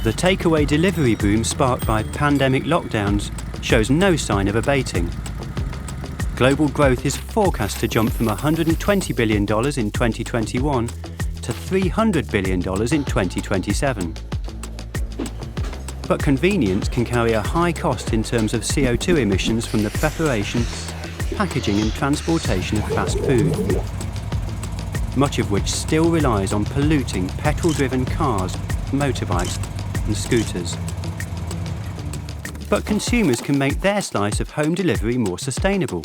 The takeaway delivery boom sparked by pandemic lockdowns shows no sign of abating. Global growth is forecast to jump from $120 billion in 2021 to $300 billion in 2027. But convenience can carry a high cost in terms of CO2 emissions from the preparation, packaging and transportation of fast food, much of which still relies on polluting petrol-driven cars, motorbikes and scooters. But consumers can make their slice of home delivery more sustainable.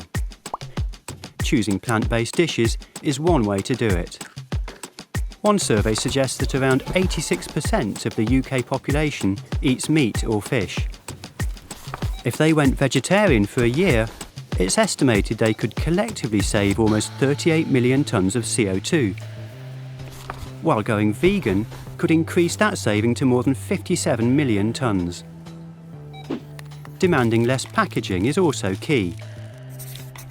Choosing plant-based dishes is one way to do it. One survey suggests that around 86% of the UK population eats meat or fish. If they went vegetarian for a year, it's estimated they could collectively save almost 38 million tonnes of CO2, while going vegan could increase that saving to more than 57 million tonnes. Demanding less packaging is also key.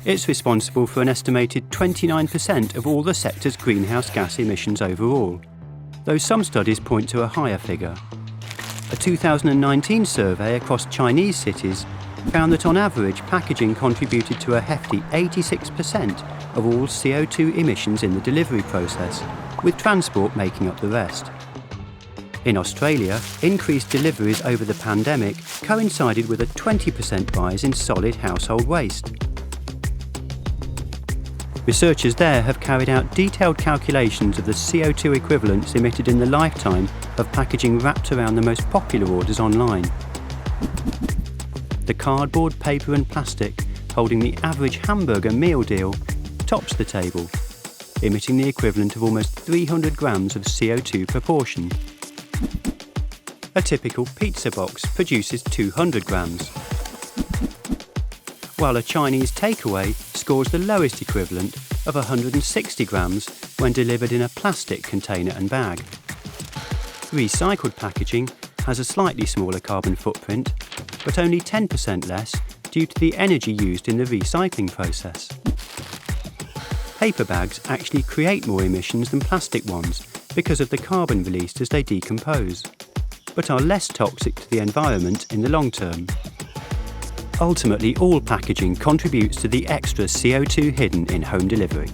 It's responsible for an estimated 29% of all the sector's greenhouse gas emissions overall, though some studies point to a higher figure. A 2019 survey across Chinese cities found that on average packaging contributed to a hefty 86% of all CO2 emissions in the delivery process, with transport making up the rest. In Australia, increased deliveries over the pandemic coincided with a 20% rise in solid household waste. Researchers there have carried out detailed calculations of the CO2 equivalents emitted in the lifetime of packaging wrapped around the most popular orders online. The cardboard, paper and plastic holding the average hamburger meal deal tops the table, emitting the equivalent of almost 300 grams of CO2 per portion. A typical pizza box produces 200 grams, while a Chinese takeaway scores the lowest equivalent of 160 grams when delivered in a plastic container and bag. Recycled packaging has a slightly smaller carbon footprint, but only 10% less due to the energy used in the recycling process. Paper bags actually create more emissions than plastic ones because of the carbon released as they decompose, but are less toxic to the environment in the long term. Ultimately, all packaging contributes to the extra CO2 hidden in home delivery.